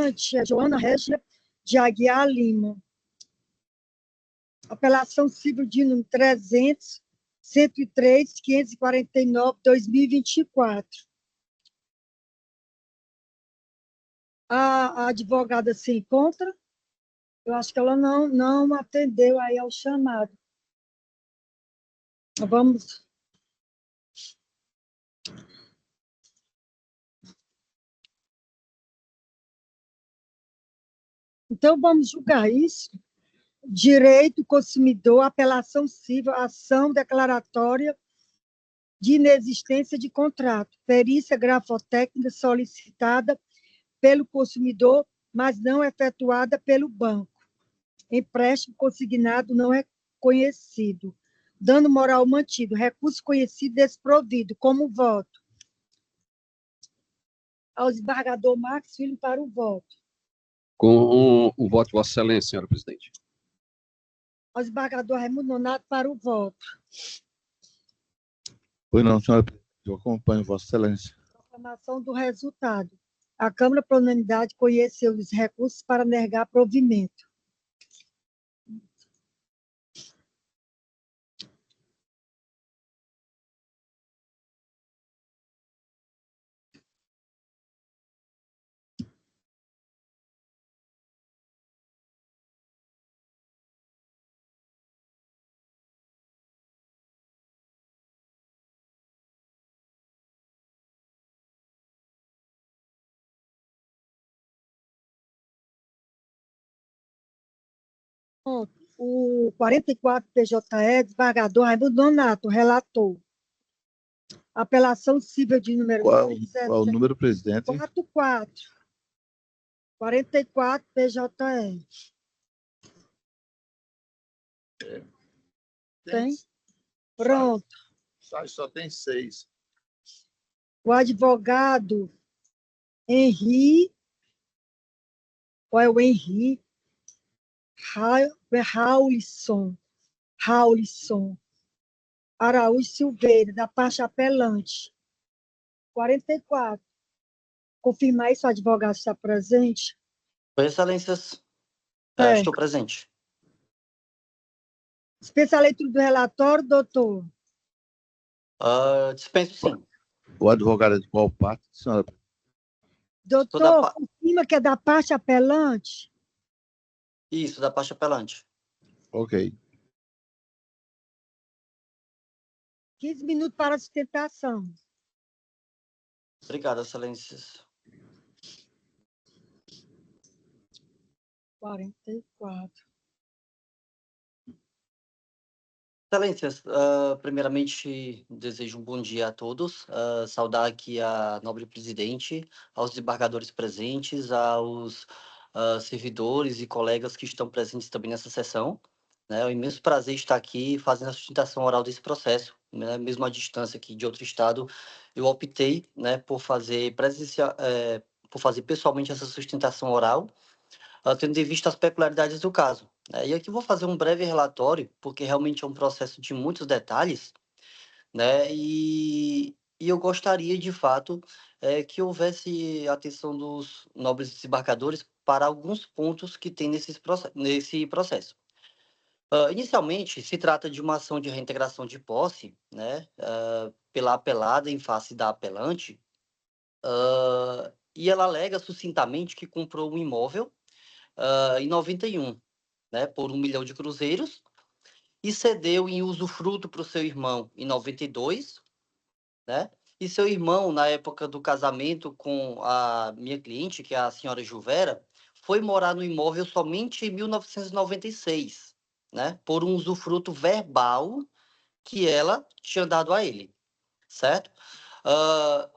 É Joana Régia de Aguiar Lima. Apelação civil de número 300, 103, 549, 2024. A advogada se encontra? Eu acho que ela não atendeu aí ao chamado. Vamos. Então, vamos julgar isso. Direito consumidor, apelação civil, ação declaratória de inexistência de contrato, perícia grafotécnica solicitada pelo consumidor, mas não efetuada pelo banco. Empréstimo consignado não é conhecido. Dano moral mantido, recurso conhecido desprovido. Como voto? Ao desembargador Marcos Filho para o voto. Com o voto, Vossa Excelência, senhora presidente. Ao desembargador Raimundo Nonato para o voto. Pois não, senhora presidente. Eu acompanho, Vossa Excelência. Proclamação do resultado. A Câmara, por unanimidade, conheceu os recursos para negar provimento. O 44 PJE, desembargador Raimundo Nonato, relator. Apelação civil de número... Qual o número, presidente? 44 PJE. Tem? Pronto. Só tem 6. O advogado Henri, ou é o Henri, Raulison Araújo Silveira, da parte apelante. 44. Confirmar isso, o advogado está presente? Oi, excelências. Estou presente. Dispensa a leitura do relatório, doutor? Dispenso, sim. O advogado é de qual parte, senhora? Doutor, confirma que é da parte apelante? Isso, da parte apelante. Ok. 15 minutos para a sustentação. Obrigado, excelências. 44. Excelências, primeiramente, desejo um bom dia a todos. Saudar aqui a nobre presidente, aos desembargadores presentes, aos servidores e colegas que estão presentes também nessa sessão. É um imenso prazer estar aqui fazendo a sustentação oral desse processo, né? Mesmo à distância aqui de outro estado, eu optei, né, por fazer pessoalmente essa sustentação oral, tendo em vista as peculiaridades do caso. E aqui vou fazer um breve relatório, porque realmente é um processo de muitos detalhes, né? E eu gostaria, de fato, que houvesse atenção dos nobres desembargadores para alguns pontos que tem nesse processo. Inicialmente, se trata de uma ação de reintegração de posse, né, pela apelada em face da apelante, e ela alega sucintamente que comprou um imóvel em 91, né, por 1 milhão de cruzeiros, e cedeu em usufruto para o seu irmão em 92, né, e seu irmão, na época do casamento com a minha cliente, que é a senhora Juvera, foi morar no imóvel somente em 1996, né, por um usufruto verbal que ela tinha dado a ele, certo?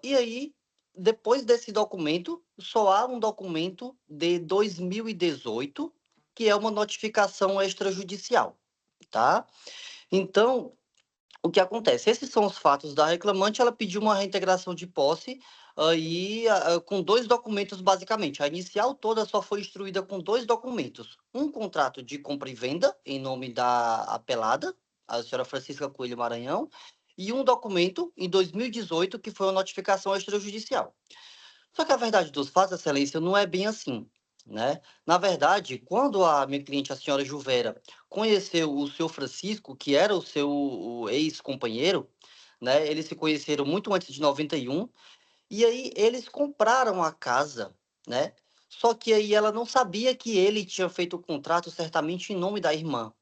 E aí, depois desse documento, só há um documento de 2018, que é uma notificação extrajudicial, tá? Então, o que acontece? Esses são os fatos da reclamante. Ela pediu uma reintegração de posse aí com 2 documentos, basicamente. A inicial toda só foi instruída com 2 documentos. Um contrato de compra e venda, em nome da apelada, a senhora Francisca Coelho Maranhão, e um documento, em 2018, que foi uma notificação extrajudicial. Só que a verdade dos fatos, excelência, não é bem assim. né? Na verdade, quando a minha cliente, a senhora Juvera, conheceu o seu Francisco, que era o seu ex-companheiro, né? Eles se conheceram muito antes de 91, e aí eles compraram a casa, né? Só que aí ela não sabia que ele tinha feito o contrato certamente em nome da irmã,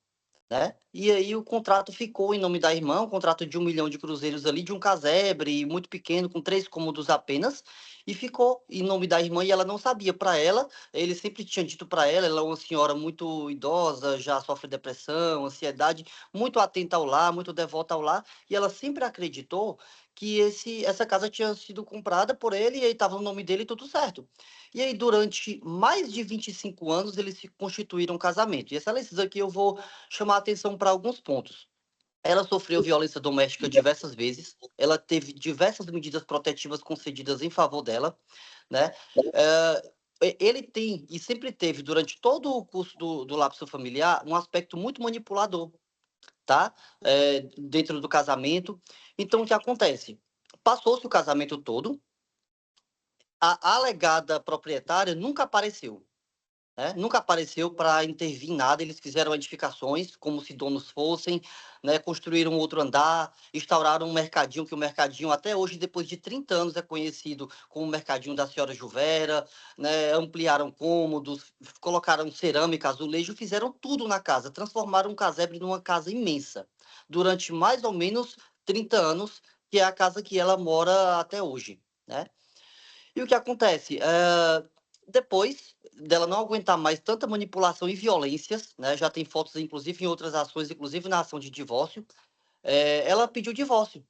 né? E aí o contrato ficou em nome da irmã, um contrato de 1 milhão de cruzeiros ali, de um casebre muito pequeno, com 3 cômodos apenas, e ficou em nome da irmã e ela não sabia. Para ela, ele sempre tinha dito para ela, ela é uma senhora muito idosa, já sofre depressão, ansiedade, muito atenta ao lar, muito devota ao lar, e ela sempre acreditou que essa casa tinha sido comprada por ele e aí estava no nome dele e tudo certo. E aí, durante mais de 25 anos, eles se constituíram um casamento. E, excelências, aqui eu vou chamar a atenção para alguns pontos. Ela sofreu violência doméstica diversas vezes, ela teve diversas medidas protetivas concedidas em favor dela, né? Ele tem e sempre teve, durante todo o curso do lapso familiar, um aspecto muito manipulador, tá? Dentro do casamento. Então, o que acontece? Passou-se o casamento todo, a alegada proprietária nunca apareceu, né? Nunca apareceu para intervir em nada. Eles fizeram edificações como se donos fossem, né? Construíram outro andar, instauraram um mercadinho, que o mercadinho até hoje, depois de 30 anos, é conhecido como o mercadinho da senhora Juvera, né? Ampliaram cômodos, colocaram cerâmica, azulejo, fizeram tudo na casa, transformaram um casebre numa casa imensa, durante mais ou menos 30 anos, que é a casa que ela mora até hoje, né? E o que acontece? Depois dela não aguentar mais tanta manipulação e violências, né? Já tem fotos, inclusive, em outras ações, inclusive na ação de divórcio, ela pediu divórcio.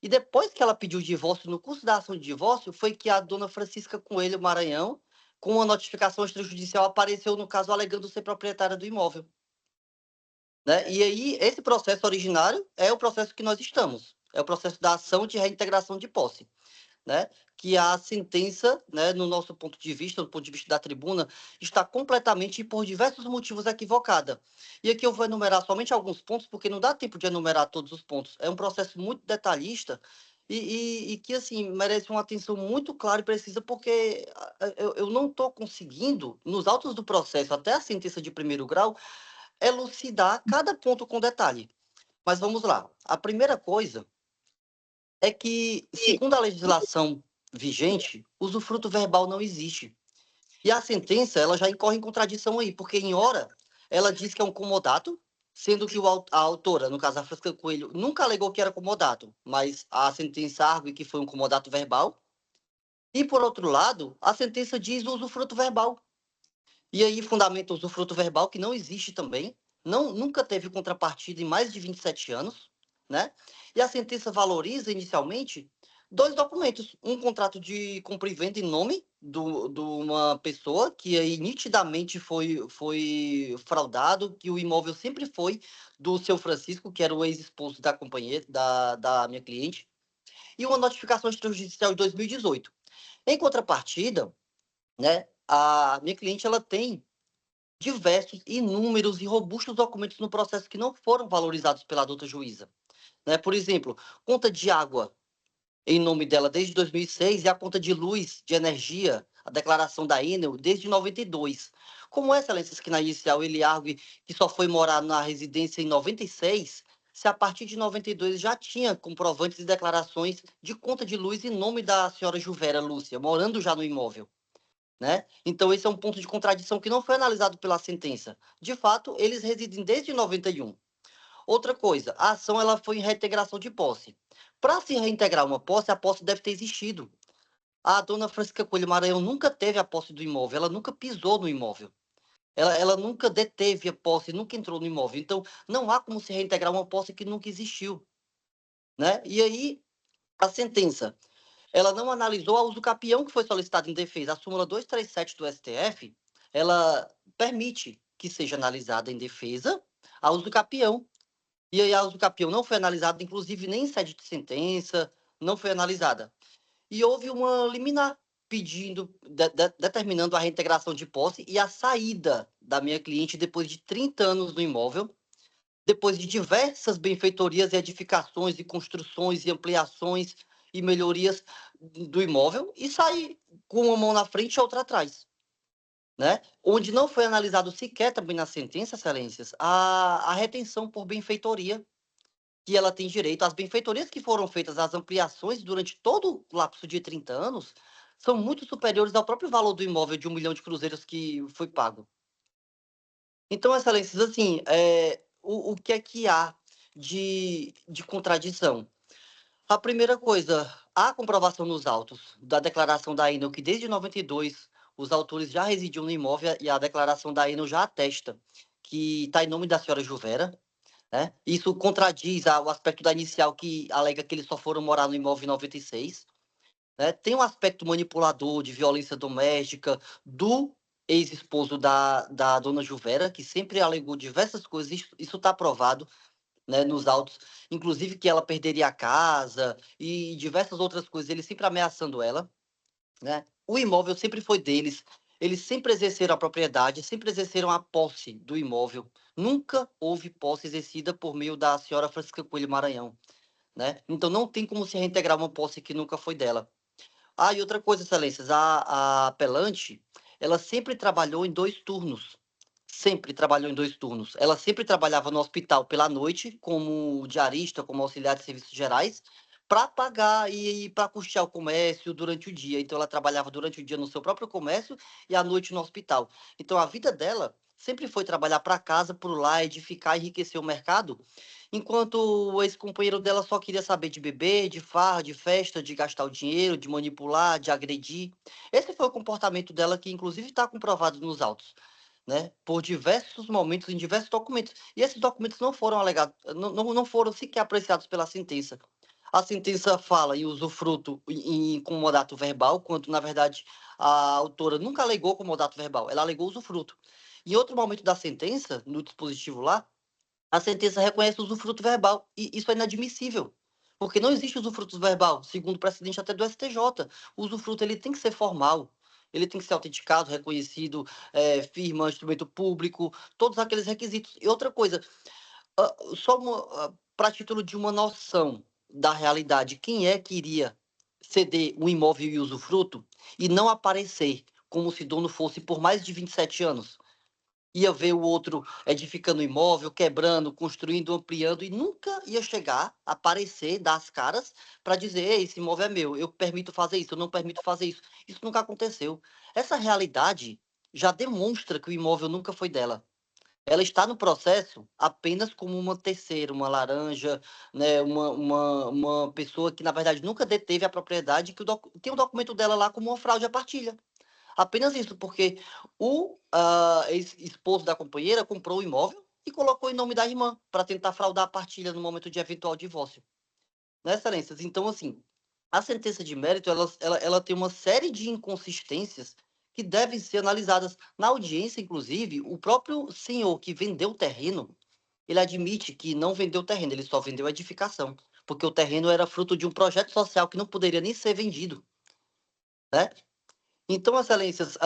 E depois que ela pediu divórcio, no curso da ação de divórcio, foi que a dona Francisca Coelho Maranhão, com uma notificação extrajudicial, apareceu no caso alegando ser proprietária do imóvel, né? E aí, esse processo originário é o processo que nós estamos, é o processo da ação de reintegração de posse, né? Que a sentença, né, no nosso ponto de vista, do ponto de vista da tribuna, está completamente e por diversos motivos equivocada. E aqui eu vou enumerar somente alguns pontos, porque não dá tempo de enumerar todos os pontos. É um processo muito detalhista e que, assim, merece uma atenção muito clara e precisa, porque eu não estou conseguindo, nos autos do processo, até a sentença de primeiro grau, elucidar cada ponto com detalhe. Mas vamos lá. A primeira coisa é que, segundo a legislação vigente, usufruto verbal não existe. E a sentença, ela já incorre em contradição aí, porque em hora ela diz que é um comodato, sendo que a autora, no caso a Francisca Coelho, nunca alegou que era comodato, mas a sentença argue que foi um comodato verbal. E, por outro lado, a sentença diz usufruto verbal. E aí fundamenta o usufruto verbal, que não existe também, nunca teve contrapartida em mais de 27 anos, né? E a sentença valoriza inicialmente 2 documentos: um contrato de compra e venda em nome de uma pessoa que aí nitidamente foi fraudado, que o imóvel sempre foi do seu Francisco, que era o ex-esposo da companheira, da minha cliente, e uma notificação extrajudicial de 2018. Em contrapartida, né, a minha cliente ela tem diversos, inúmeros e robustos documentos no processo que não foram valorizados pela douta juíza, né? Por exemplo, conta de água em nome dela desde 2006 e a conta de luz, de energia, a declaração da Enel desde 92. Como é, excelências, que na inicial ele argue que só foi morar na residência em 96, se a partir de 92 já tinha comprovantes e declarações de conta de luz em nome da senhora Juvera Lúcia, morando já no imóvel, né? Então, esse é um ponto de contradição que não foi analisado pela sentença. De fato, eles residem desde 91. Outra coisa, a ação ela foi em reintegração de posse. Para se reintegrar uma posse, a posse deve ter existido. A dona Francisca Coelho Maranhão nunca teve a posse do imóvel, ela nunca pisou no imóvel. Ela nunca deteve a posse, nunca entrou no imóvel. Então, não há como se reintegrar uma posse que nunca existiu, né? E aí, a sentença ela não analisou a uso capião que foi solicitado em defesa. A súmula 237 do STF, ela permite que seja analisada em defesa a uso capião. E aí a uso capião não foi analisada, inclusive nem em sede de sentença, não foi analisada. E houve uma liminar pedindo, determinando a reintegração de posse e a saída da minha cliente depois de 30 anos no imóvel, depois de diversas benfeitorias e edificações e construções e ampliações e melhorias do imóvel, e sair com uma mão na frente e outra atrás. né? Onde não foi analisado sequer também na sentença, excelências, a retenção por benfeitoria que ela tem direito. As benfeitorias que foram feitas, as ampliações durante todo o lapso de 30 anos, são muito superiores ao próprio valor do imóvel de 1 milhão de cruzeiros que foi pago. Então, excelências, assim, o que é que há de contradição? A primeira coisa, a comprovação nos autos da declaração da Enel, que desde 92 os autores já residiam no imóvel e a declaração da Enel já atesta que está em nome da senhora Juvera, né? Isso contradiz o aspecto da inicial que alega que eles só foram morar no imóvel em 96. Né? Tem um aspecto manipulador de violência doméstica do ex-esposo da dona Juvera, que sempre alegou diversas coisas, isso está provado, né, nos autos, inclusive que ela perderia a casa e diversas outras coisas, ele sempre ameaçando ela, né? O imóvel sempre foi deles, eles sempre exerceram a propriedade, sempre exerceram a posse do imóvel. Nunca houve posse exercida por meio da senhora Francisca Coelho Maranhão, né? Então não tem como se reintegrar uma posse que nunca foi dela. Ah, e outra coisa, excelências, a apelante, ela sempre trabalhou em 2 turnos. Sempre trabalhou em 2 turnos. Ela sempre trabalhava no hospital pela noite, como diarista, como auxiliar de serviços gerais, para pagar e para custear o comércio durante o dia. Então, ela trabalhava durante o dia no seu próprio comércio e à noite no hospital. Então, a vida dela sempre foi trabalhar para casa, por lá, edificar, enriquecer o mercado, enquanto o ex-companheiro dela só queria saber de beber, de farra, de festa, de gastar o dinheiro, de manipular, de agredir. Esse foi o comportamento dela, que inclusive está comprovado nos autos, né? Por diversos momentos, em diversos documentos. E esses documentos não foram alegados, não foram sequer apreciados pela sentença. A sentença fala em usufruto em comodato verbal, quando, na verdade, a autora nunca alegou comodato verbal, ela alegou usufruto. Em outro momento da sentença, no dispositivo lá, a sentença reconhece o usufruto verbal, e isso é inadmissível, porque não existe usufruto verbal, segundo o precedente até do STJ. O usufruto ele tem que ser formal, ele tem que ser autenticado, reconhecido, firma, instrumento público, todos aqueles requisitos. E outra coisa, só para título de uma noção da realidade, quem é que iria ceder um imóvel e usufruto e não aparecer como se dono fosse por mais de 27 anos? Ia ver o outro edificando imóvel, quebrando, construindo, ampliando, e nunca ia chegar, aparecer, dar as caras para dizer: ei, esse imóvel é meu, eu permito fazer isso, eu não permito fazer isso. Isso nunca aconteceu. Essa realidade já demonstra que o imóvel nunca foi dela. Ela está no processo apenas como uma terceira, uma laranja, né, uma pessoa que, na verdade, nunca deteve a propriedade, que tem o documento dela lá como uma fraude à partilha. Apenas isso, porque o esposo da companheira comprou o imóvel e colocou em nome da irmã para tentar fraudar a partilha no momento de eventual divórcio. Né, excelências? Então, assim, a sentença de mérito, ela tem uma série de inconsistências que devem ser analisadas. Na audiência, inclusive, o próprio senhor que vendeu o terreno, ele admite que não vendeu o terreno, ele só vendeu a edificação, porque o terreno era fruto de um projeto social que não poderia nem ser vendido, né? Então, excelências,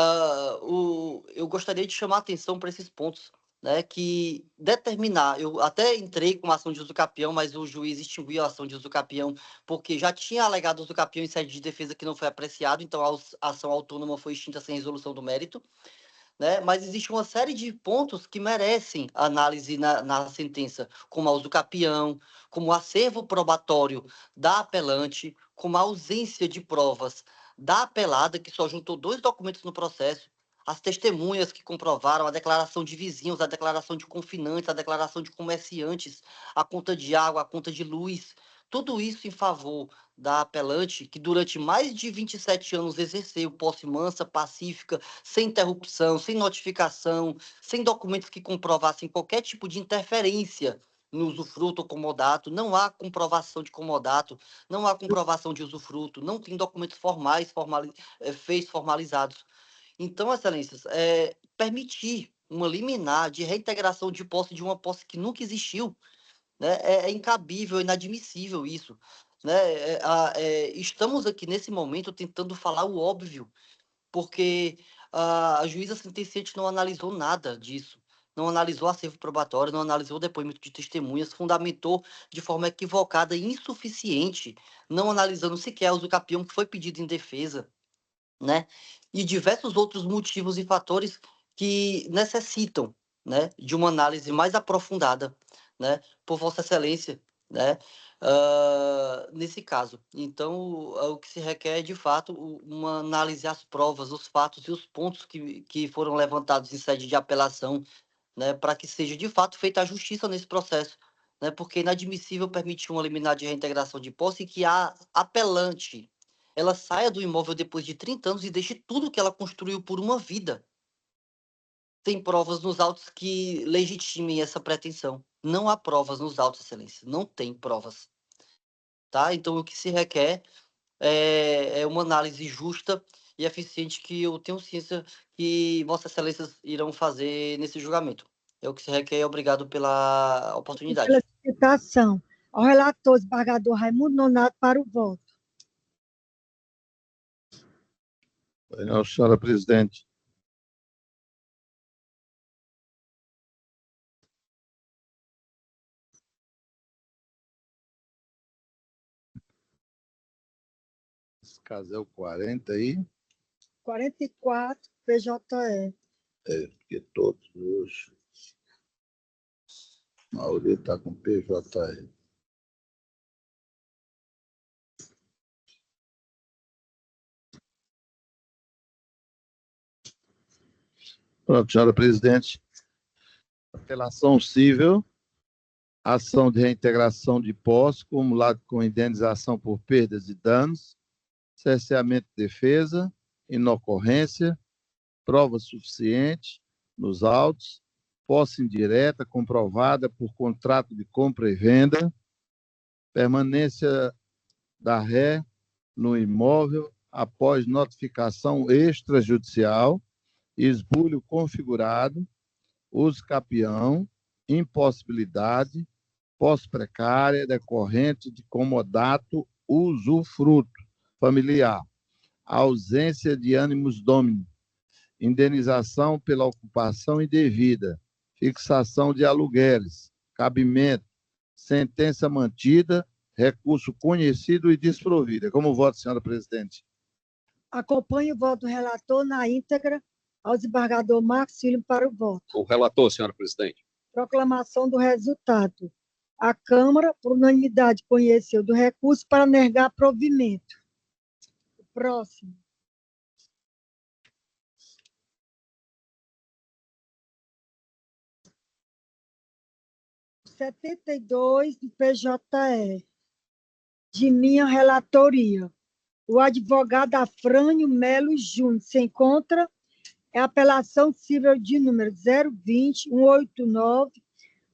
eu gostaria de chamar a atenção para esses pontos, né, que determinar, eu até entrei com a ação de usucapião, mas o juiz extinguiu a ação de usucapião, porque já tinha alegado usucapião em sede de defesa que não foi apreciado, então a ação autônoma foi extinta sem resolução do mérito, né, mas existe uma série de pontos que merecem análise na sentença, como a usucapião, como o acervo probatório da apelante, como a ausência de provas da apelada, que só juntou 2 documentos no processo, as testemunhas que comprovaram, a declaração de vizinhos, a declaração de confinantes, a declaração de comerciantes, a conta de água, a conta de luz, tudo isso em favor da apelante, que durante mais de 27 anos exerceu posse mansa, pacífica, sem interrupção, sem notificação, sem documentos que comprovassem qualquer tipo de interferência no usufruto ou comodato, não há comprovação de comodato, não há comprovação de usufruto, não tem documentos formais feitos formalizados. Então, excelências, permitir uma liminar de reintegração de posse de uma posse que nunca existiu, né, é incabível, é inadmissível isso. Né? Estamos aqui nesse momento tentando falar o óbvio, porque a juíza sentenciante não analisou nada disso. Não analisou acervo probatório, não analisou o depoimento de testemunhas, fundamentou de forma equivocada e insuficiente, não analisando sequer o usucapião que foi pedido em defesa, né? e diversos outros motivos e fatores que necessitam, né, de uma análise mais aprofundada, né, por Vossa Excelência, né, nesse caso. Então, o que se requer é, de fato, uma análise às provas, os fatos e os pontos que foram levantados em sede de apelação, né, para que seja, de fato, feita a justiça nesse processo, né, porque é inadmissível permitir uma liminar de reintegração de posse e que a apelante ela saia do imóvel depois de 30 anos e deixe tudo que ela construiu por uma vida. Tem provas nos autos que legitimem essa pretensão. Não há provas nos autos, Excelência. Não tem provas. Tá? Então, o que se requer é uma análise justa e eficiente que eu tenho ciência que Vossas Excelências irão fazer nesse julgamento. É o que se requer. Obrigado pela Pela oportunidade. citação. Ao relator, desembargador Raimundo Nonato, para o voto. Não, senhora presidente. Esse caso é o 40 aí. 44, PJE. Porque todos os... A maioria está com PJE. Pronto, senhora presidente. Apelação civil, ação de reintegração de posse, acumulado com indenização por perdas e danos, cerceamento de defesa, inocorrência, prova suficiente nos autos, posse indireta comprovada por contrato de compra e venda, permanência da ré no imóvel após notificação extrajudicial, esbulho configurado, uso capião, impossibilidade, posse precária decorrente de comodato usufruto familiar, ausência de ânimos domini, indenização pela ocupação indevida, fixação de aluguéis, cabimento, sentença mantida, recurso conhecido e desprovido. Como voto, senhora presidente? Acompanhe o voto do relator na íntegra ao desembargador Marcos Filho para o voto. O relator, senhora presidente. Proclamação do resultado. A Câmara, por unanimidade, conheceu do recurso para negar provimento. O próximo. O 72 do PJE, de minha relatoria. O advogado Afrânio Melo Júnior se encontra. É a apelação civil de número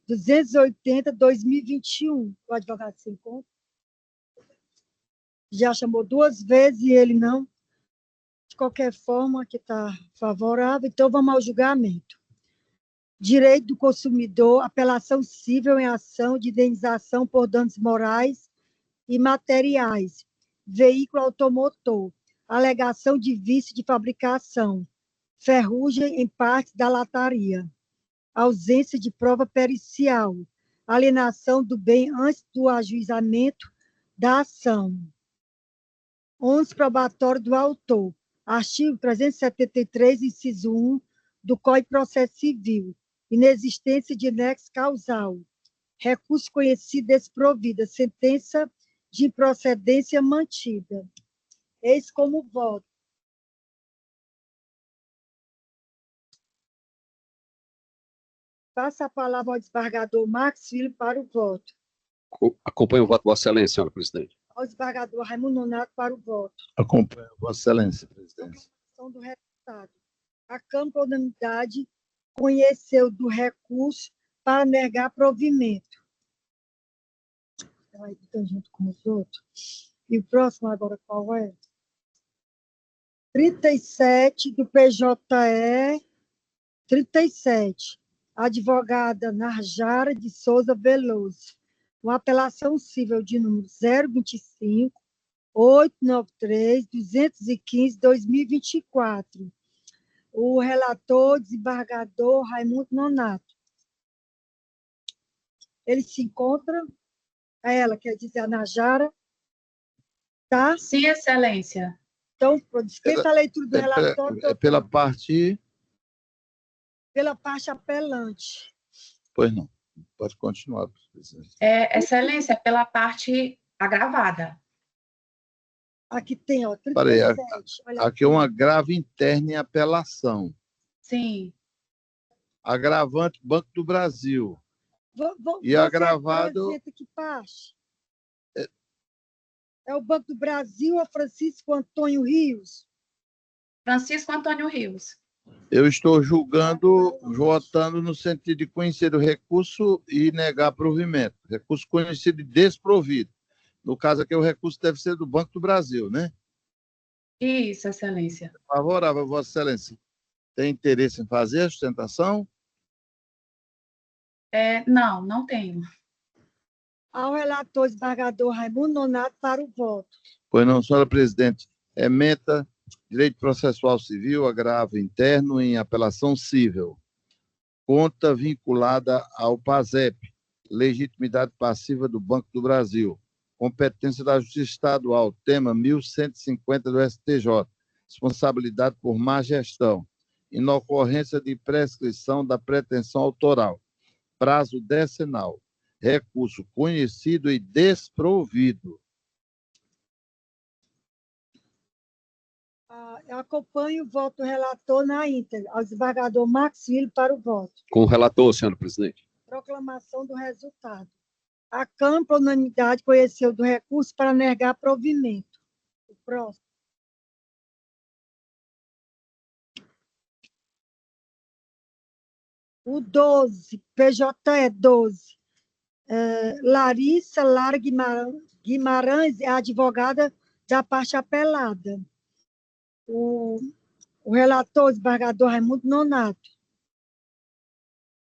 020-189-280-2021. O advogado se encontra. Já chamou 2 vezes e ele não. De qualquer forma, aqui está favorável. Então, vamos ao julgamento. Direito do consumidor, apelação civil em ação de indenização por danos morais e materiais. Veículo automotor. Alegação de vício de fabricação. Ferrugem em parte da lataria, ausência de prova pericial, alienação do bem antes do ajuizamento da ação. Ônus probatório do autor, artigo 373, inciso 1 do Código de Processo Civil, inexistência de nexo causal, recurso conhecido desprovida, sentença de improcedência mantida. Eis como voto. Passa a palavra ao desembargador Marcos Filho para o voto. Acompanho o voto, Vossa Excelência, senhora presidente. Ao desembargador Raimundo Nonato para o voto. Acompanho, Vossa Excelência, presidente. Do resultado. A Câmara, por unanimidade, conheceu do recurso para negar provimento. Aí, estão junto com os outros. E o próximo agora qual é? 37 do PJE, 37. Advogada Narjara de Souza Veloso. Uma apelação civil de número 025 893-215-2024. O relator, desembargador Raimundo Nonato. Ele se encontra, ela quer dizer a Najara, tá? Sim, Excelência. Então, dispensa a leitura do relatório, Pela parte... pela parte apelante. Pois não. Pode continuar, presidente. Excelência, pela parte agravada. Aqui tem, ó, Peraí, 37. Olha aqui é um agravo interno em apelação. Sim. Agravante Banco do Brasil. E Você agravado... apresenta que parte? É o Banco do Brasil ou Francisco Antônio Rios? Francisco Antônio Rios. Eu estou julgando, votando no sentido de conhecer o recurso e negar provimento. Recurso conhecido e desprovido. No caso aqui, o recurso deve ser do Banco do Brasil, né? Isso, excelência. Favorável, Vossa Excelência. Tem interesse em fazer a sustentação? Não, não tenho. Ao relator desembargador Raimundo Nonato para o voto. Pois não, senhora presidente. Ementa direito processual civil, agravo interno em apelação cível. Conta vinculada ao PASEP, legitimidade passiva do Banco do Brasil. Competência da Justiça Estadual, tema 1150 do STJ. Responsabilidade por má gestão. Inocorrência de prescrição da pretensão autoral. Prazo decenal. Recurso conhecido e desprovido. Eu acompanho o voto do relator na íntegra. Ao desembargador Marcos Filho para o voto. Com o relator, senhora presidente. Proclamação do resultado. A Câmara, por unanimidade, conheceu do recurso para negar provimento. O próximo. O 12, PJE 12. Larissa Lara Guimarães é a advogada da parte apelada. O relator, o desembargador Raimundo Nonato.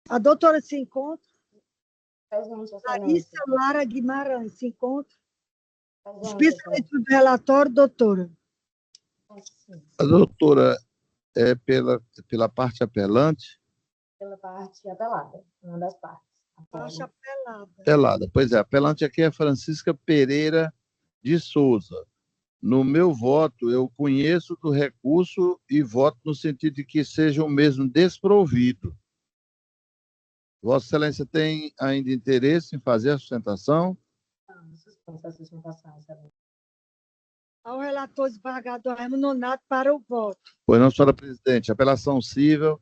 A doutora se encontra? Larissa Lara Guimarães se encontra? Dispensa a leitura do relatório, doutora. A doutora é pela parte apelante? Pela parte apelada, uma das partes. Parte apelada. Apelada. Pois é, apelante aqui é Francisca Pereira de Souza. No meu voto, eu conheço do recurso e voto no sentido de que seja o mesmo desprovido. Vossa Excelência tem ainda interesse em fazer a sustentação? Ao relator desembargador Raimundo Nonato para o voto. Pois não, senhora presidente. Apelação cível,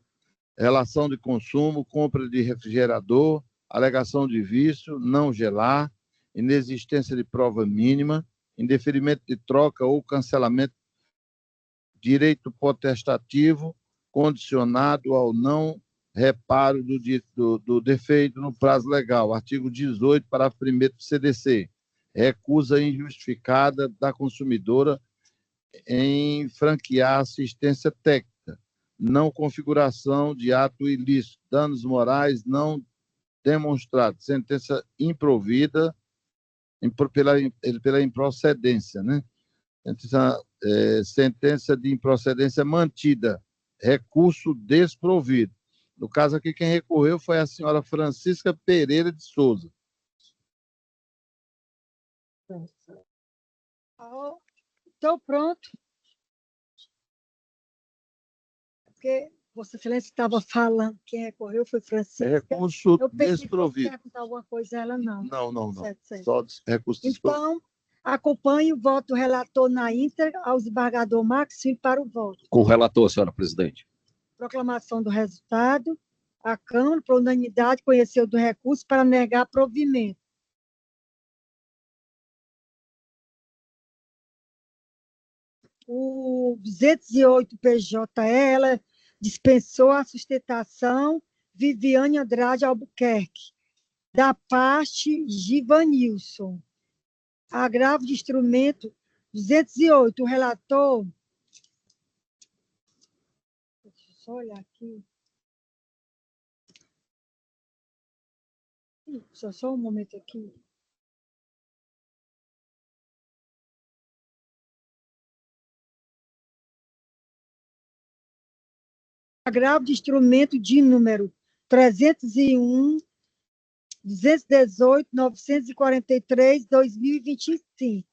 relação de consumo, compra de refrigerador, alegação de vício, não gelar, inexistência de prova mínima, indeferimento de troca ou cancelamento, direito potestativo, condicionado ao não reparo do defeito no prazo legal. Artigo 18, parágrafo 1º do CDC. Recusa injustificada da consumidora em franquear assistência técnica. Não configuração de ato ilícito. Danos morais não demonstrados. Sentença improvida pela improcedência, né? Sentença de improcedência mantida. Recurso desprovido. No caso aqui, quem recorreu foi a senhora Francisca Pereira de Souza. Estou pronto. Porque Vossa Excelência estava falando, quem recorreu foi Francisca. Recurso Eu pensei desprovido. que perguntar alguma coisa, ela não. Não. Certo. Só recurso desprovido. Então, acompanhe o voto do relator na íntegra ao desembargador Marcos Filho para o voto. Com o relator, senhora presidente. Proclamação do resultado. A Câmara, por unanimidade, conheceu do recurso para negar provimento. O 208 PJE, ela dispensou a sustentação Viviane Andrade Albuquerque, da parte Givanilson. Agravo de instrumento 208, o relator... Deixa eu só olhar aqui. Só um momento aqui. Agravo de instrumento de número 301, 218, 943, 2025.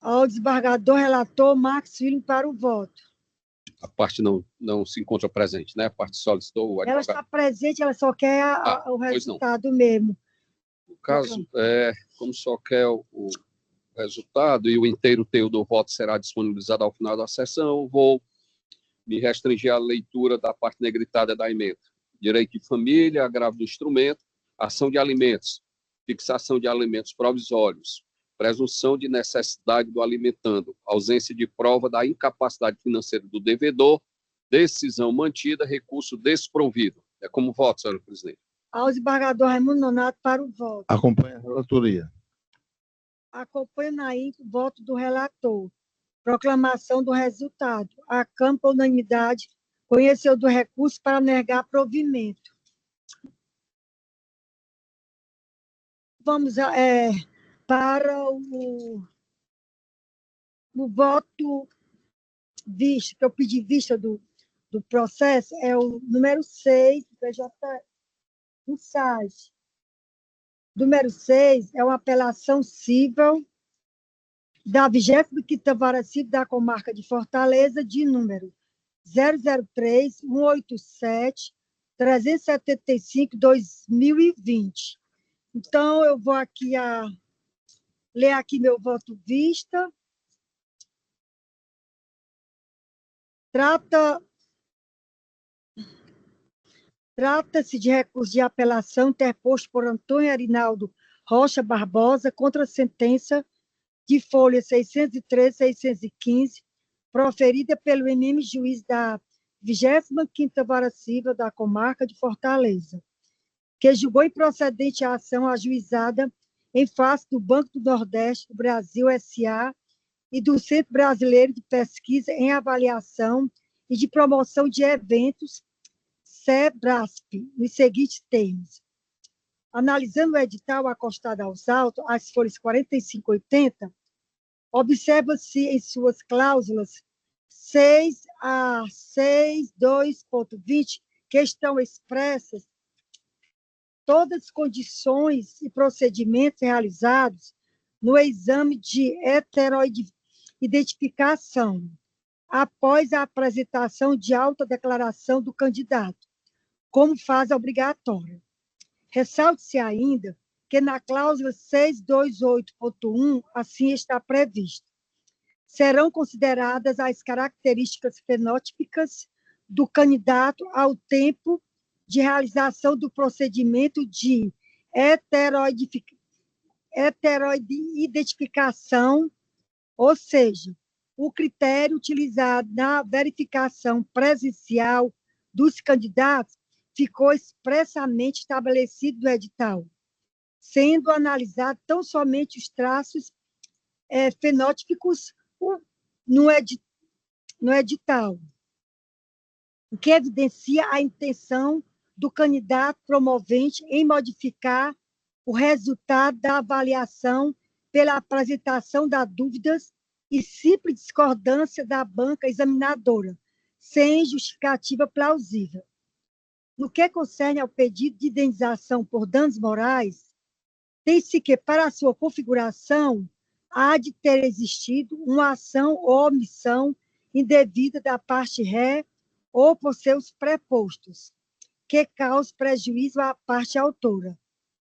Ao desembargador relator Marcos Filho para o voto. A parte não se encontra presente, né? A parte solicitou o Ela advogado. está presente, ela só quer o pois não. resultado mesmo. No caso, como só quer o resultado e o inteiro teor do voto será disponibilizado ao final da sessão, eu vou me restringir à leitura da parte negritada da emenda. Direito de família, agravo do instrumento, ação de alimentos, fixação de alimentos provisórios, presunção de necessidade do alimentando, ausência de prova da incapacidade financeira do devedor, decisão mantida, recurso desprovido. É como voto, senhora presidente. Ao desembargador Raimundo Nonato para o voto. Acompanha a relatoria. Acompanho na íntegra o voto do relator. Proclamação do resultado. A Câmara, por unanimidade, conheceu do recurso para negar provimento. Vamos para o voto vista, que eu pedi vista do processo, é o número 6, do PJ do SAG. Número 6 é uma apelação cível da 25ª Vara Civil da Comarca de Fortaleza, de número 003-187-375-2020. Então, eu vou aqui ler aqui meu voto vista. Trata-se de recurso de apelação interposto por Antônio Arinaldo Rocha Barbosa contra a sentença de folha 613-615, proferida pelo eminente juiz da 25ª Vara Civil da Comarca de Fortaleza, que julgou improcedente a ação ajuizada em face do Banco do Nordeste do Brasil S.A. e do Centro Brasileiro de Pesquisa em Avaliação e de Promoção de Eventos, SEBRASP, nos seguintes termos. Analisando o edital acostado aos autos, as folhas 45 e 80, observa-se em suas cláusulas 6 a 6.2.20, que estão expressas todas as condições e procedimentos realizados no exame de heteroidentificação, após a apresentação de autodeclaração do candidato, como fase obrigatória. Ressalte-se ainda que na cláusula 628.1, assim está previsto, serão consideradas as características fenótipicas do candidato ao tempo de realização do procedimento de heteroidentificação, ou seja, o critério utilizado na verificação presencial dos candidatos ficou expressamente estabelecido no edital, sendo analisado tão somente os traços fenótipicos no edital, o que evidencia a intenção do candidato promovente em modificar o resultado da avaliação pela apresentação de dúvidas e simples discordância da banca examinadora, sem justificativa plausível. No que concerne ao pedido de indenização por danos morais, tem-se que, para a sua configuração, há de ter existido uma ação ou omissão indevida da parte ré ou por seus prepostos, que cause prejuízo à parte autora,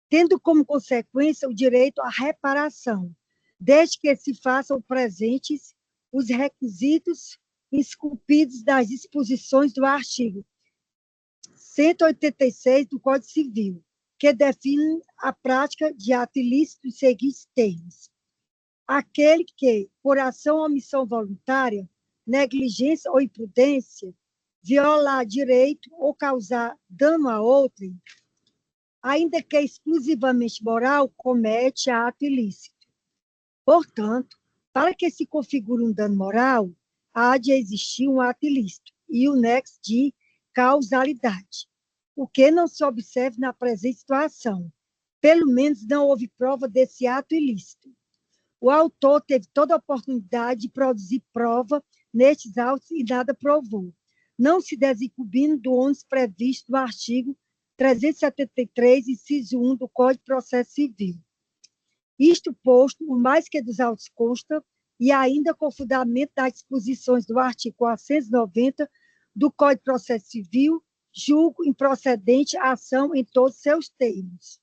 tendo como consequência o direito à reparação, desde que se façam presentes os requisitos esculpidos das disposições do artigo 186 do Código Civil, que define a prática de ato ilícito dos seguintes termos: aquele que, por ação ou omissão voluntária, negligência ou imprudência, violar direito ou causar dano a outrem, ainda que exclusivamente moral, comete ato ilícito. Portanto, para que se configure um dano moral, há de existir um ato ilícito e o nexo de causalidade, o que não se observa na presente situação. Pelo menos não houve prova desse ato ilícito. O autor teve toda a oportunidade de produzir prova nestes autos e nada provou, não se desincumbindo do ônus previsto no artigo 373, inciso 1 do Código de Processo Civil. Isto posto, o mais que dos autos consta, e ainda com fundamento das disposições do artigo 490 do Código de Processo Civil, julgo improcedente a ação em todos seus termos.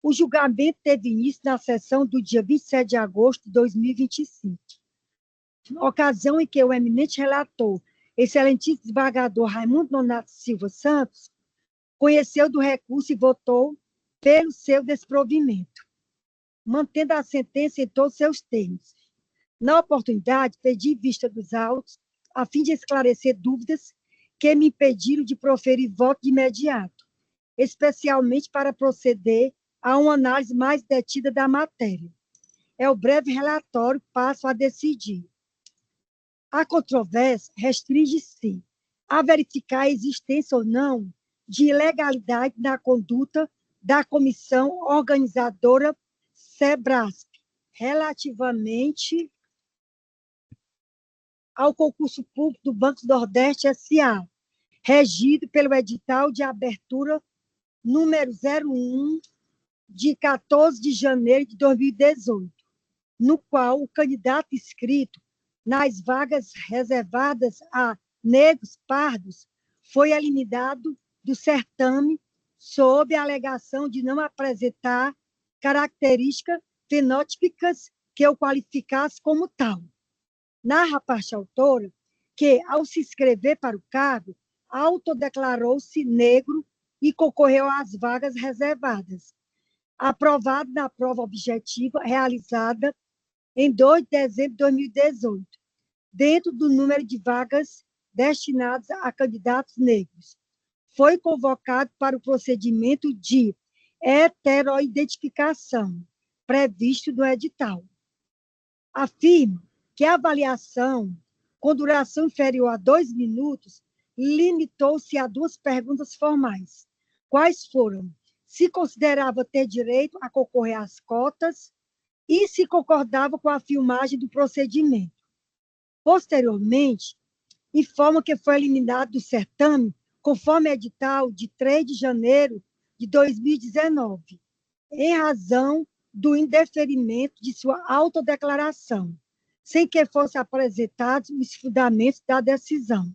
O julgamento teve início na sessão do dia 27 de agosto de 2025, ocasião em que o eminente relator, excelentíssimo desembargador Raimundo Nonato Silva Santos, conheceu do recurso e votou pelo seu desprovimento, mantendo a sentença em todos seus termos. Na oportunidade, pedi vista dos autos, a fim de esclarecer dúvidas que me impediram de proferir voto de imediato, especialmente para proceder a uma análise mais detida da matéria. É o breve relatório, passo a decidir. A controvérsia restringe-se a verificar a existência ou não de ilegalidade na conduta da comissão organizadora SEBRASP, relativamente ao concurso público do Banco do Nordeste S.A., regido pelo edital de abertura número 01, de 14 de janeiro de 2018, no qual o candidato inscrito nas vagas reservadas a negros pardos foi eliminado do certame sob a alegação de não apresentar características fenótipicas que o qualificasse como tal. Narra a parte autora que, ao se inscrever para o cargo, autodeclarou-se negro e concorreu às vagas reservadas, aprovado na prova objetiva realizada em 2 de dezembro de 2018, dentro do número de vagas destinadas a candidatos negros. Foi convocado para o procedimento de heteroidentificação, previsto no edital. Afirma que a avaliação, com duração inferior a 2 minutos, limitou-se a 2 perguntas formais. Quais foram? Se considerava ter direito a concorrer às cotas e se concordava com a filmagem do procedimento. Posteriormente, informa que foi eliminado do certame, conforme edital de 3 de janeiro de 2019, em razão do indeferimento de sua autodeclaração, sem que fossem apresentados os fundamentos da decisão.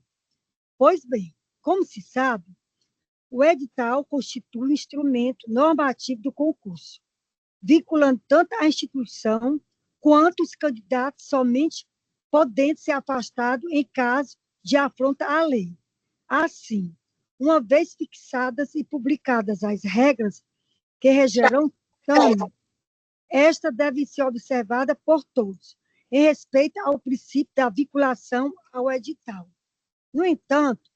Pois bem, como se sabe, o edital constitui um instrumento normativo do concurso, vinculando tanto a instituição quanto os candidatos somente podendo ser afastados em caso de afronta à lei. Assim, uma vez fixadas e publicadas as regras que regerão o certame, esta deve ser observada por todos, em respeito ao princípio da vinculação ao edital. No entanto,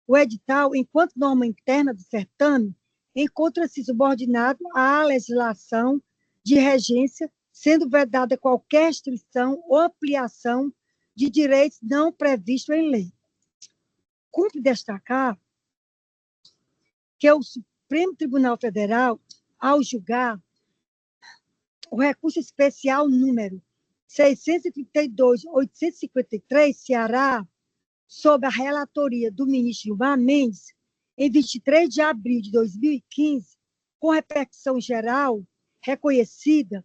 o edital, enquanto norma interna do certame, encontra-se subordinado à legislação de regência, sendo vedada qualquer restrição ou ampliação de direitos não previstos em lei. Cumpre destacar que o Supremo Tribunal Federal, ao julgar o recurso especial número 632.853, Ceará, sob a relatoria do ministro Gilmar Mendes, em 23 de abril de 2015, com repercussão geral reconhecida,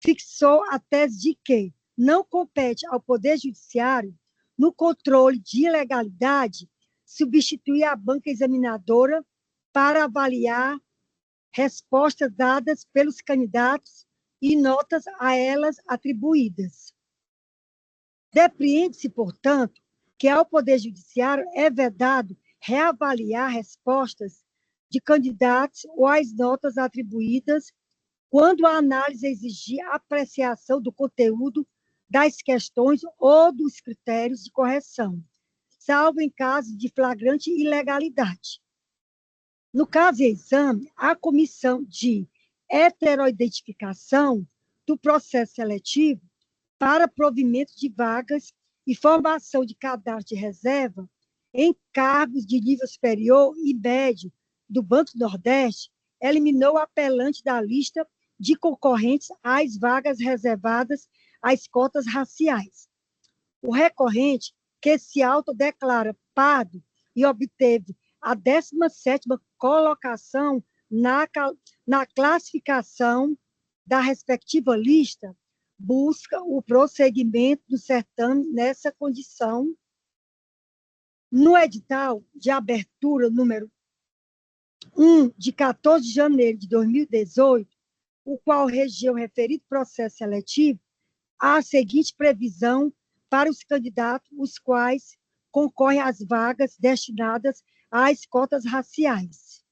fixou a tese de que não compete ao Poder Judiciário, no controle de ilegalidade, substituir a banca examinadora para avaliar respostas dadas pelos candidatos e notas a elas atribuídas. Depreende-se, portanto, que ao Poder Judiciário é vedado reavaliar respostas de candidatos ou as notas atribuídas quando a análise exigir a apreciação do conteúdo das questões ou dos critérios de correção, salvo em caso de flagrante ilegalidade. No caso em exame, a comissão de heteroidentificação do processo seletivo para provimento de vagas e formação de cadastro de reserva em cargos de nível superior e médio do Banco do Nordeste, eliminou o apelante da lista de concorrentes às vagas reservadas às cotas raciais. O recorrente, que se autodeclara pardo e obteve a 17ª colocação na classificação da respectiva lista, busca o prosseguimento do certame nessa condição. No edital de abertura número 1, de 14 de janeiro de 2018, o qual regia o referido processo seletivo, há a seguinte previsão para os candidatos, os quais concorrem às vagas destinadas às cotas raciais.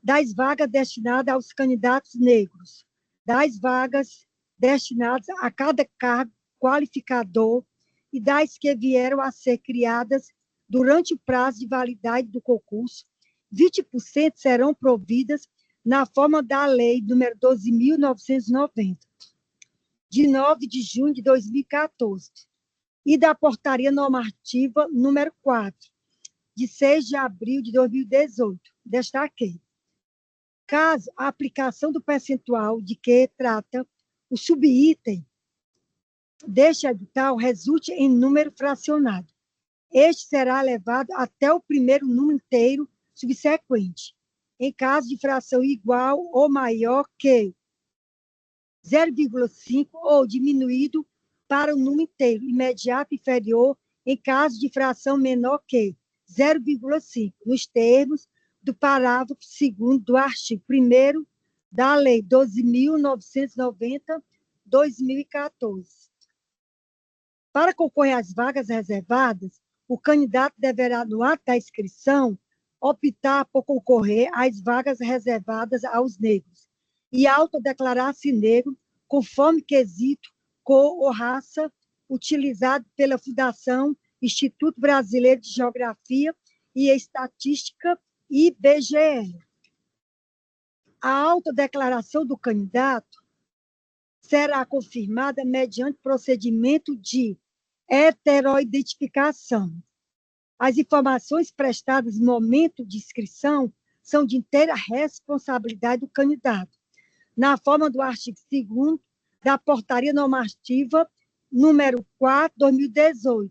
Das vagas destinadas aos candidatos negros, das vagas destinadas a cada cargo qualificador e das que vieram a ser criadas durante o prazo de validade do concurso, 20% serão providas na forma da Lei nº 12.990, de 9 de junho de 2014, e da Portaria Normativa número 4, de 6 de abril de 2018. Destaquei. Caso a aplicação do percentual de que trata o subitem deste edital resulte em número fracionado, este será levado até o primeiro número inteiro subsequente, em caso de fração igual ou maior que 0,5 ou diminuído para o número inteiro imediato inferior em caso de fração menor que 0,5, nos termos do parágrafo 2º do artigo 1º da Lei 12.990/2014. Para concorrer às vagas reservadas, o candidato deverá, no ato da inscrição, optar por concorrer às vagas reservadas aos negros e autodeclarar-se negro conforme quesito, cor ou raça utilizado pela Fundação Instituto Brasileiro de Geografia e Estatística, IBGE. A autodeclaração do candidato será confirmada mediante procedimento de heteroidentificação. As informações prestadas no momento de inscrição são de inteira responsabilidade do candidato, na forma do artigo 2º da Portaria Normativa número 4/2018,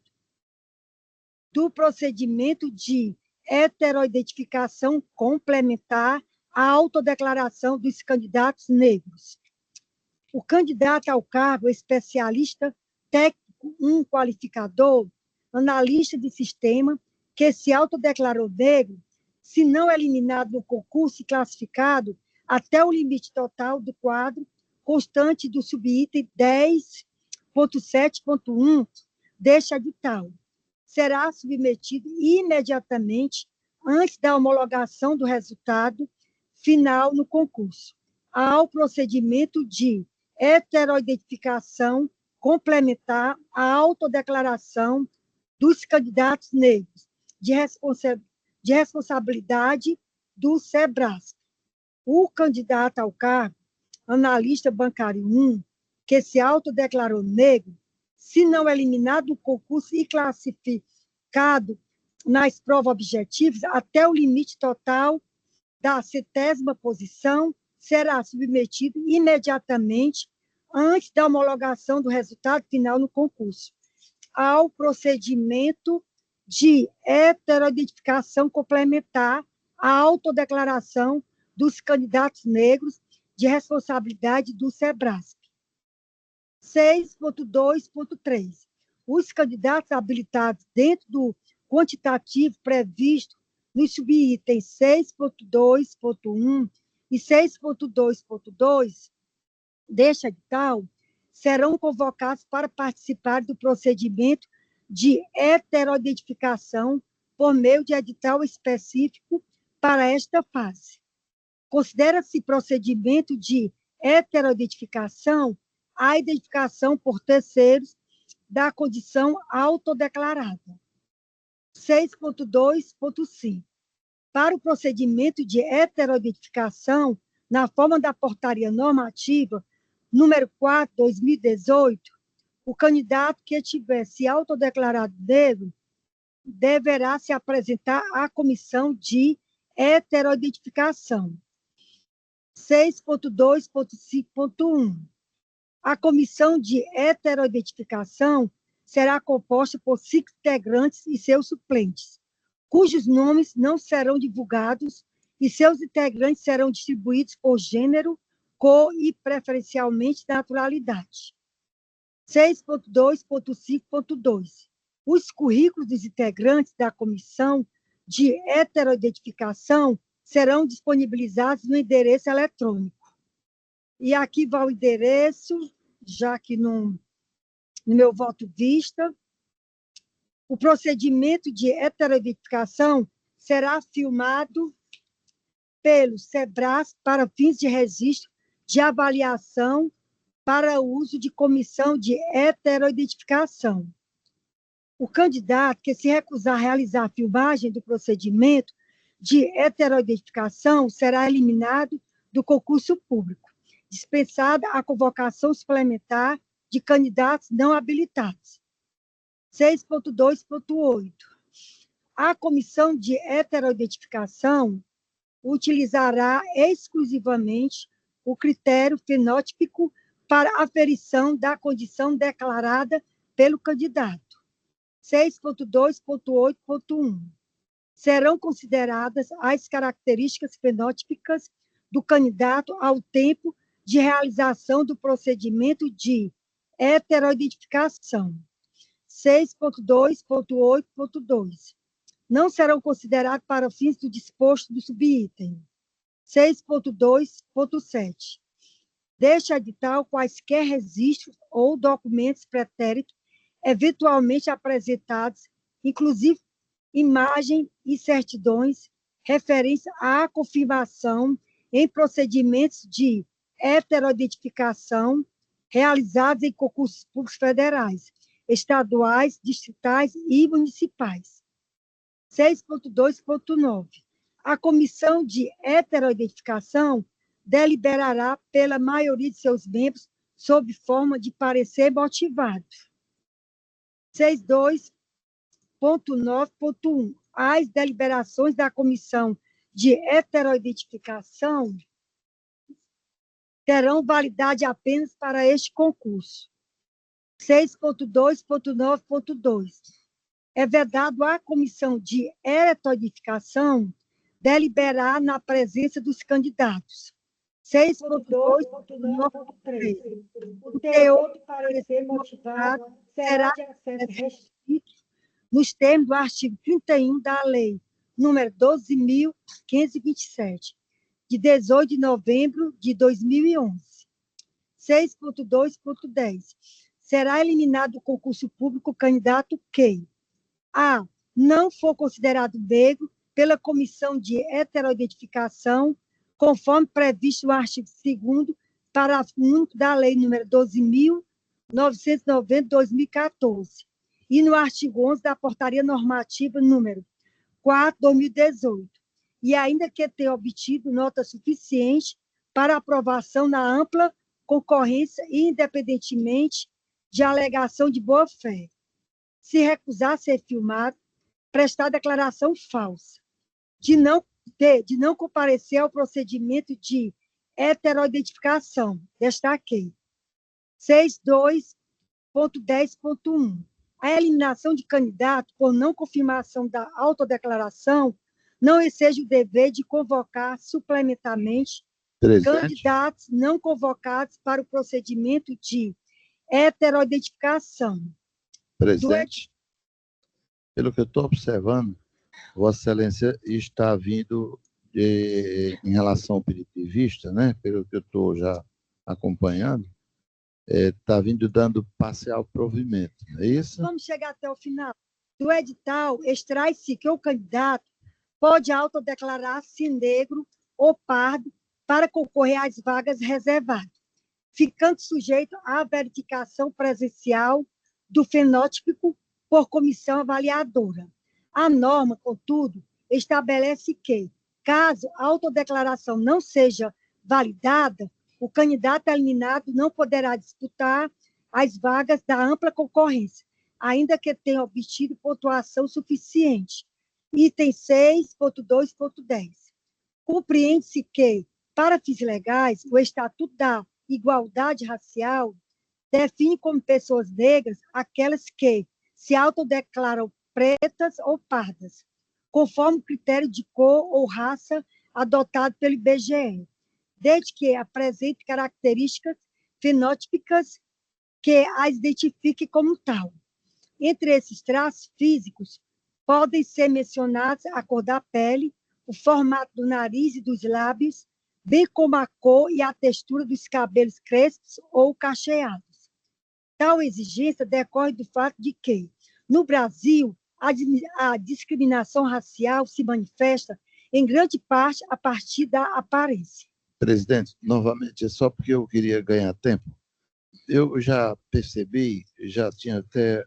do procedimento de heteroidentificação complementar à autodeclaração dos candidatos negros. O candidato ao cargo especialista técnico 1 qualificador, analista de sistema, que se autodeclarou negro, se não eliminado no concurso e classificado até o limite total do quadro constante do subitem 10.7.1 deste edital, será submetido imediatamente, antes da homologação do resultado final no concurso, ao procedimento de heteroidentificação complementar à autodeclaração dos candidatos negros de responsabilidade do SEBRASP. O candidato ao cargo, analista bancário 1, que se autodeclarou negro, se não eliminado do concurso e classificado nas provas objetivas até o limite total da 70ª posição, será submetido imediatamente, antes da homologação do resultado final no concurso, ao procedimento de heteroidentificação complementar à autodeclaração dos candidatos negros de responsabilidade do SEBRASP. 6.2.3. Os candidatos habilitados dentro do quantitativo previsto nos subitens 6.2.1 e 6.2.2 deste edital serão convocados para participar do procedimento de heteroidentificação por meio de edital específico para esta fase. Considera-se procedimento de heteroidentificação a identificação por terceiros da condição autodeclarada. 6.2.5. Para o procedimento de heteroidentificação, na forma da Portaria Normativa número 4/2018, o candidato que tiver se autodeclarado negro deverá se apresentar à comissão de heteroidentificação. 6.2.5.1. A comissão de heteroidentificação será composta por 5 integrantes e seus suplentes, cujos nomes não serão divulgados e seus integrantes serão distribuídos por gênero, cor e, preferencialmente, naturalidade. 6.2.5.2. Os currículos dos integrantes da comissão de heteroidentificação serão disponibilizados no endereço eletrônico. E aqui vai o endereço, já que no meu voto vista. O procedimento de heteroidentificação será filmado pelo SEBRAS para fins de registro de avaliação para uso de comissão de heteroidentificação. O candidato que se recusar a realizar a filmagem do procedimento de heteroidentificação será eliminado do concurso público, dispensada a convocação suplementar de candidatos não habilitados. 6.2.8. A comissão de heteroidentificação utilizará exclusivamente o critério fenótipico para aferição da condição declarada pelo candidato. 6.2.8.1. Serão consideradas as características fenótipicas do candidato ao tempo de realização do procedimento de heteroidentificação. 6.2.8.2. Não serão considerados para fins do disposto do subitem. 6.2.7. Deste edital, quaisquer registros ou documentos pretéritos eventualmente apresentados, inclusive imagem e certidões, referência à confirmação em procedimentos de heteroidentificação realizados em concursos públicos federais, estaduais, distritais e municipais. 6.2.9. A comissão de heteroidentificação deliberará pela maioria de seus membros sob forma de parecer motivado. 6.2.9.1. As deliberações da comissão de heteroidentificação terão validade apenas para este concurso. 6.2.9.2. É vedado à comissão de heteroidentificação deliberar na presença dos candidatos. 6.2.9.3. O teor do parecer motivado será de acesso restrito nos termos do artigo 31 da Lei nº 12.527, de 18 de novembro de 2011. 6.2.10. Será eliminado do concurso público o candidato que a. Não for considerado negro pela comissão de heteroidentificação, conforme previsto no artigo 2º, parágrafo único da Lei nº 12.990/2014, e no artigo 11 da Portaria Normativa número 4/2018, e ainda que tenha obtido nota suficiente para aprovação na ampla concorrência, independentemente de alegação de boa-fé. Se recusar a ser filmado, prestar declaração falsa, de não comparecer ao procedimento de heteroidentificação. Destaquei. 6.2.10.1. A eliminação de candidato por não confirmação da autodeclaração não exige o dever de convocar suplementarmente candidatos não convocados para o procedimento de heteroidentificação. Presidente, pelo que eu estou observando, Vossa Excelência está vindo em relação ao punitivista, né? Pelo que eu estou já acompanhando, está vindo dando parcial provimento, não é isso? Vamos chegar até o final. Do edital, extrai-se que o candidato pode autodeclarar-se negro ou pardo para concorrer às vagas reservadas, ficando sujeito à verificação presencial do fenótipo por comissão avaliadora. A norma, contudo, estabelece que, caso a autodeclaração não seja validada, o candidato eliminado não poderá disputar as vagas da ampla concorrência, ainda que tenha obtido pontuação suficiente. Item 6.2.10. Compreende-se que, para fins legais, o Estatuto da Igualdade Racial define como pessoas negras aquelas que se autodeclaram pretas ou pardas, conforme o critério de cor ou raça adotado pelo IBGE. desde que apresente características fenótipicas que as identifiquem como tal. Entre esses traços físicos, podem ser mencionados a cor da pele, o formato do nariz e dos lábios, bem como a cor e a textura dos cabelos crespos ou cacheados. Tal exigência decorre do fato de que, no Brasil, a discriminação racial se manifesta, em grande parte, a partir da aparência. Presidente, novamente, é só porque eu queria ganhar tempo. Eu já percebi, já tinha até,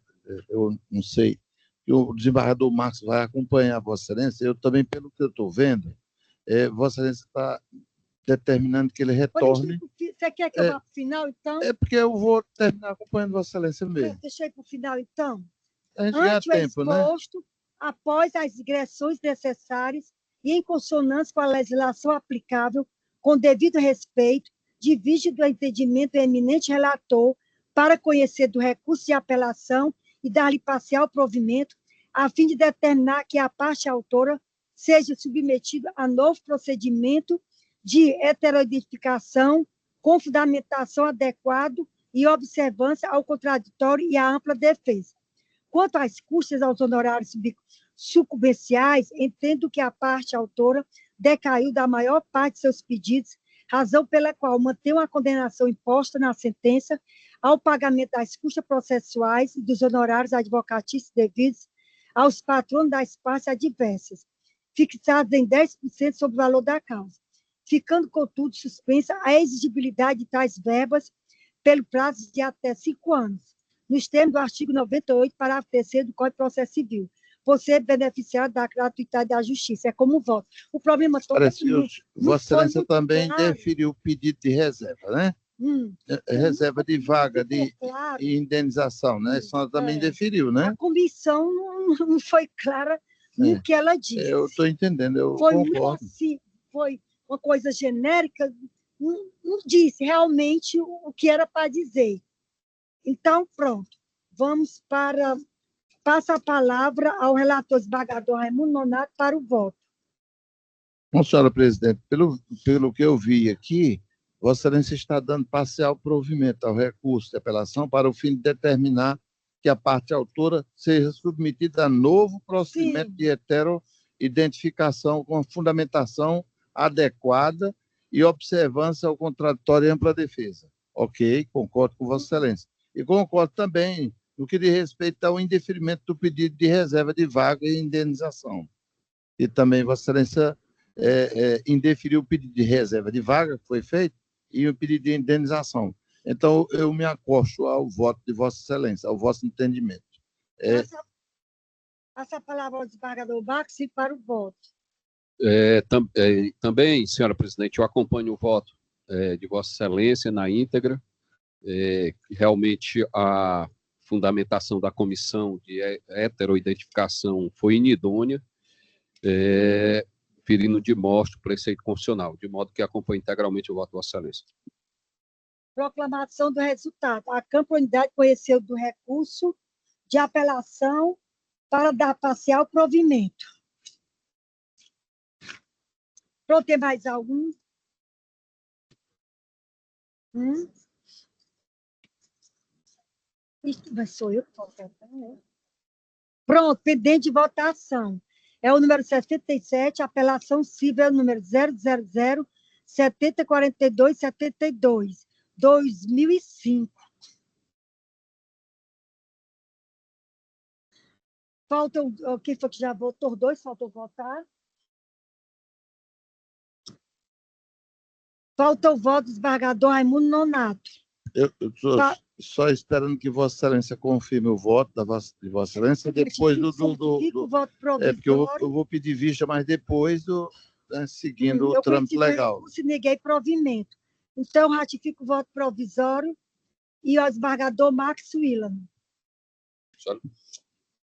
eu não sei, que o desembargador Marcos vai acompanhar Vossa Excelência. Eu também, pelo que eu estou vendo, Vossa Excelência está determinando que ele retorne. Você quer que eu vá para o final, então? É porque eu vou terminar acompanhando Vossa Excelência mesmo. Deixa eu ir para o final, então. A gente ganha tempo, né? Exposto, após as digressões necessárias e em consonância com a legislação aplicável, com devido respeito, divide do entendimento do eminente relator para conhecer do recurso de apelação e dar-lhe parcial provimento, a fim de determinar que a parte autora seja submetida a novo procedimento de heteroidentificação com fundamentação adequado e observância ao contraditório e à ampla defesa. Quanto às custas aos honorários sucumbenciais, entendo que a parte autora decaiu da maior parte de seus pedidos, razão pela qual mantém a condenação imposta na sentença ao pagamento das custas processuais e dos honorários advocatícios devidos aos patronos das partes adversas, fixados em 10% sobre o valor da causa, ficando, contudo, suspensa a exigibilidade de tais verbas pelo prazo de até 5 anos, nos termos do artigo 98, parágrafo 3º do Código de Processo Civil, por ser beneficiário da gratuidade da justiça. É como voto. O problema todo parece é que Vossa Excelência também claro. deferiu o pedido de reserva, né? Reserva de vaga de indenização, né? A senhora também deferiu, né? A comissão não foi clara no que ela disse. Eu estou entendendo, eu foi concordo. Assim, foi uma coisa genérica, não disse realmente o que era para dizer. Então, pronto. Vamos para... Passa a palavra ao relator desembargador Raimundo Nonato para o voto. Bom, senhora presidente, pelo que eu vi aqui, Vossa Excelência está dando parcial provimento ao recurso de apelação para o fim de determinar que a parte autora seja submetida a novo procedimento de heteroidentificação com fundamentação adequada e observância ao contraditório e ampla defesa. Ok, concordo com Vossa Excelência. E concordo também no que diz respeito ao indeferimento do pedido de reserva de vaga e indenização. E também Vossa Excelência indeferiu o pedido de reserva de vaga que foi feito e o pedido de indenização. Então, eu me acosto ao voto de Vossa Excelência, ao vosso entendimento. Passa a palavra ao desembargador Marcos para o voto. Também, senhora presidente, eu acompanho o voto de Vossa Excelência na íntegra. Realmente, a fundamentação da comissão de heteroidentificação foi inidônea, ferindo de morte o preceito constitucional, de modo que acompanho integralmente o voto de Vossa Excelência. Proclamação do resultado. A Câmara Unidade conheceu do recurso de apelação para dar parcial provimento. Pronto, tem mais algum? Mas sou eu que posso votar, né? Pronto, pendente de votação. É o número 67, apelação civil, número 000-7042-72, 2005. Falta quem foi que já votou? 2, faltou votar. Falta o voto do desembargador Raimundo Nonato. Eu estou só esperando que Vossa Excelência confirme o voto de Vossa Excelência depois do voto provisório. Porque eu vou pedir vista, mas depois seguindo o trâmite legal. Eu neguei provimento. Então, ratifico o voto provisório e o desembargador Max Willan.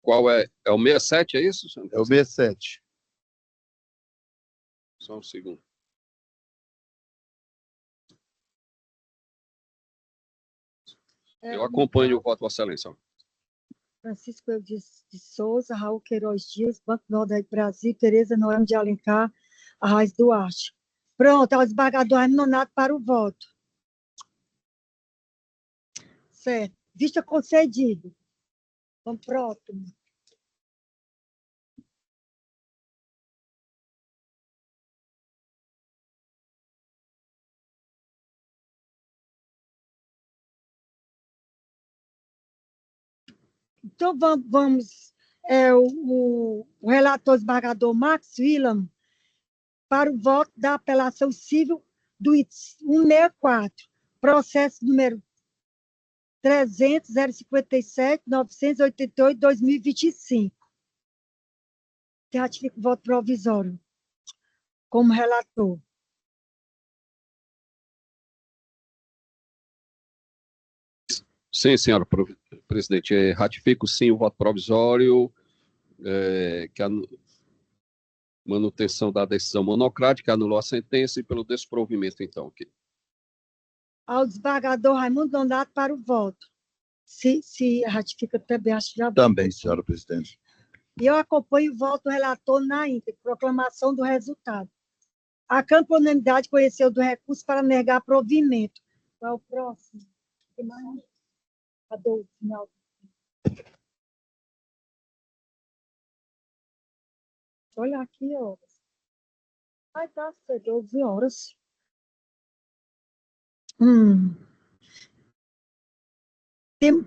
Qual é? É o 67, é isso? É o 67. Só um segundo. Eu acompanho o voto de Vossa Excelência. Francisco Eudes de Souza, Raul Queiroz Dias, Banco Nordeste Brasil, Tereza Noemi de Alencar, Arraes Duarte. Pronto, ao desembargador Raimundo Nonato para o voto. Certo. Vista concedido. Vamos próximo. Então, vamos o relator desembargador Max Willam para o voto da apelação civil do 164, processo número 300.057.988/2025. Que ratifica o voto provisório como relator. Sim, senhora presidente. Ratifico, sim, o voto provisório, que a manutenção da decisão monocrática anulou a sentença e pelo desprovimento, então. Okay. Ao desembargador Raimundo Nonato para o voto. Se ratifica também, acho que já... Também, senhora presidente. E eu acompanho o voto do relator na íntegra, proclamação do resultado. A Câmara por unanimidade conheceu do recurso para negar provimento. Qual é o próximo? Tem mais? Cadê o final? Olha aqui, horas. Vai dar 12 horas.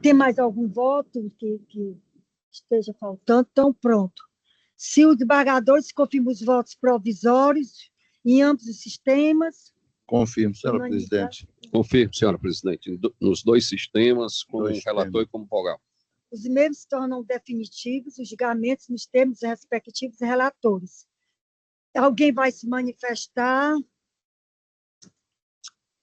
Tem mais algum voto que esteja faltando? Então, pronto. Se os desembargadores confirmam os votos provisórios em ambos os sistemas... Confirmo, senhora presidente. Confirmo, senhora presidente, nos dois sistemas, como Dois relator sistemas. e como vogal. Os mesmos se tornam definitivos os julgamentos nos termos respectivos relatores. Alguém vai se manifestar?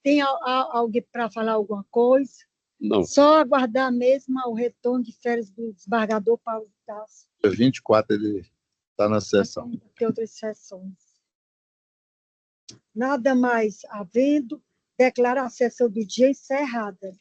Tem alguém para falar alguma coisa? Não. Só aguardar mesmo o retorno de férias do desembargador Paulo Tasso. Dia 24 ele está na sessão. Tem outras sessões. Nada mais havendo, declaro a sessão do dia encerrada.